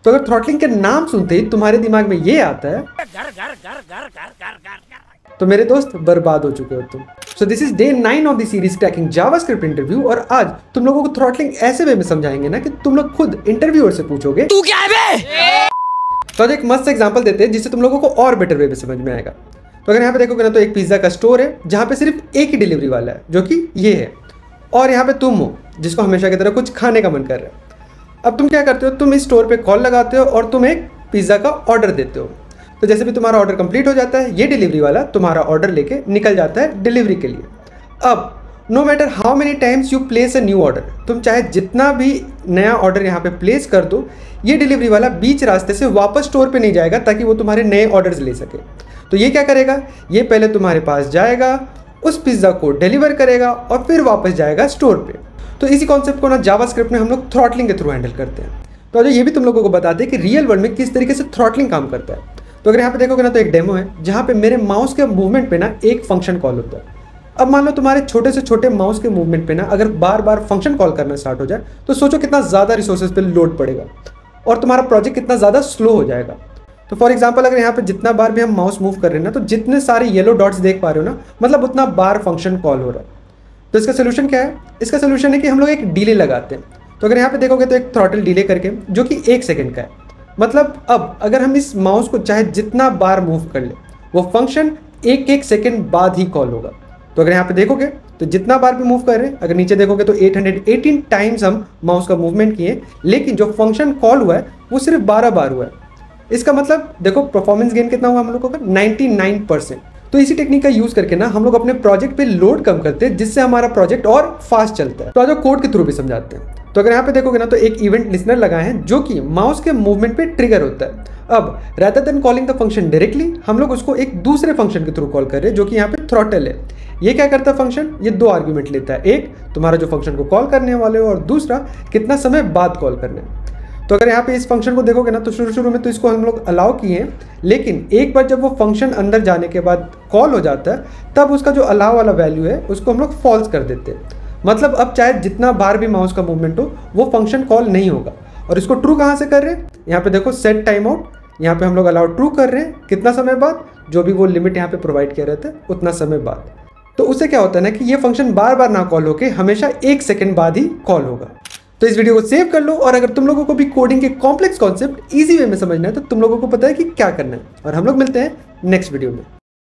तो अगर थ्रॉटलिंग के नाम सुनते ही तुम्हारे दिमाग में ये आता है तो मेरे दोस्त बर्बाद हो चुके हो तुम। So this is day 9 of the series cracking JavaScript interview, और आज तुम लोगों को थ्रॉटलिंग ऐसे वे में समझाएंगे ना कि तुम लोग खुद इंटरव्यूअर से पूछोगे तू क्या है बे? तो आज एक मस्त एग्जांपल देते हैं जिससे तुम लोगों को और बेटर वे में समझ में आएगा। तो अगर यहाँ पे देखोगे ना तो एक पिज्जा का स्टोर है जहाँ पे सिर्फ एक ही डिलीवरी वाला है जो कि ये है, और यहाँ पे तुम हो जिसको हमेशा की तरह कुछ खाने का मन कर रहा है। अब तुम क्या करते हो, तुम इस स्टोर पे कॉल लगाते हो और तुम एक पिज़्ज़ा का ऑर्डर देते हो। तो जैसे भी तुम्हारा ऑर्डर कंप्लीट हो जाता है, ये डिलीवरी वाला तुम्हारा ऑर्डर लेके निकल जाता है डिलीवरी के लिए। अब no matter how many times you place a new order, तुम चाहे जितना भी नया ऑर्डर यहाँ पे प्लेस कर दो, ये डिलीवरी वाला बीच रास्ते से वापस स्टोर पे नहीं जाएगा ताकि वो तुम्हारे नए ऑर्डर्स ले सके। तो ये क्या करेगा, ये पहले तुम्हारे पास जाएगा, उस पिज़्ज़ा को डिलीवर करेगा और फिर वापस जाएगा स्टोर पे। तो इसी कॉन्सेप्ट को ना जावास्क्रिप्ट में हम लोग थ्रॉटलिंग के थ्रू हैंडल करते हैं। तो ये भी तुम लोगों को बताते हैं कि रियल वर्ल्ड में किस तरीके से थ्रॉटलिंग काम करता है। तो अगर यहाँ पे देखोगे ना तो एक डेमो है जहाँ पे मेरे माउस के मूवमेंट पे ना एक फंक्शन कॉल होता है। अब मान लो तुम्हारे छोटे से छोटे माउस के मूवमेंट पे ना अगर बार बार फंक्शन कॉल करना स्टार्ट हो जाए तो सोचो कितना ज़्यादा रिसोर्सेज पे लोड पड़ेगा और तुम्हारा प्रोजेक्ट कितना ज़्यादा स्लो हो जाएगा। तो फॉर एग्जाम्पल अगर यहाँ पे जितना बार भी हम माउस मूव कर रहे हैं ना तो जितने सारे येलो डॉट्स देख पा रहे हो ना, मतलब उतना बार फंक्शन कॉल हो रहा है। तो इसका सोल्यूशन क्या है, इसका सोल्यूशन है कि हम लोग एक डिले लगाते हैं। तो अगर यहाँ पे देखोगे तो एक थ्रॉटल डिले करके जो कि 1 सेकंड का है, मतलब अब अगर हम इस माउस को चाहे जितना बार मूव कर ले वो फंक्शन 1-1 सेकंड बाद ही कॉल होगा। तो अगर यहाँ पे देखोगे तो जितना बार भी मूव कर रहे हैं, अगर नीचे देखोगे तो 818 टाइम्स हम माउस का मूवमेंट किए, लेकिन जो फंक्शन कॉल हुआ है वो सिर्फ 12 बार हुआ है। इसका मतलब देखो परफॉर्मेंस गेन कितना हुआ हम लोगों का, 99%। तो इसी टेक्निक का यूज करके ना हम लोग अपने प्रोजेक्ट पे लोड कम करते हैं जिससे हमारा प्रोजेक्ट और फास्ट चलता है। तो आज कोड के थ्रू भी समझाते हैं। तो अगर यहाँ पे देखोगे ना तो एक इवेंट लिसनर लगाए हैं जो कि माउस के मूवमेंट पे ट्रिगर होता है। अब rather than calling the function directly, हम लोग उसको एक दूसरे फंक्शन के थ्रू कॉल कर रहे हैं जो कि यहाँ पे थ्रॉटल है। ये क्या करता है फंक्शन, ये 2 आर्ग्यूमेंट लेता है, एक तुम्हारा जो फंक्शन को कॉल करने वाले हो और दूसरा कितना समय बाद कॉल करना है। तो अगर यहाँ पे इस फंक्शन को देखोगे ना तो शुरू में तो इसको हम लोग अलाउ किए हैं, लेकिन एक बार जब वो फंक्शन अंदर जाने के बाद कॉल हो जाता है तब उसका जो अलाउ वाला वैल्यू है उसको हम लोग फॉल्स कर देते हैं। मतलब अब चाहे जितना बार भी माउस का मूवमेंट हो वो फंक्शन कॉल नहीं होगा। और इसको ट्रू कहाँ से कर रहे हैं, यहाँ पे देखो सेट टाइम आउट, यहाँ पे हम लोग अलाउ ट्रू कर रहे हैं कितना समय बाद, जो भी वो लिमिट यहाँ पे प्रोवाइड किया रहता है उतना समय बाद। तो उससे क्या होता है ना कि ये फंक्शन बार बार ना कॉल होकर हमेशा 1 सेकेंड बाद ही कॉल होगा। तो इस वीडियो को सेव कर लो, और अगर तुम लोगों को भी कोडिंग के कॉम्प्लेक्स कॉन्सेप्ट इजी वे में समझना है तो तुम लोगों को पता है कि क्या करना है। और हम लोग मिलते हैं नेक्स्ट वीडियो में।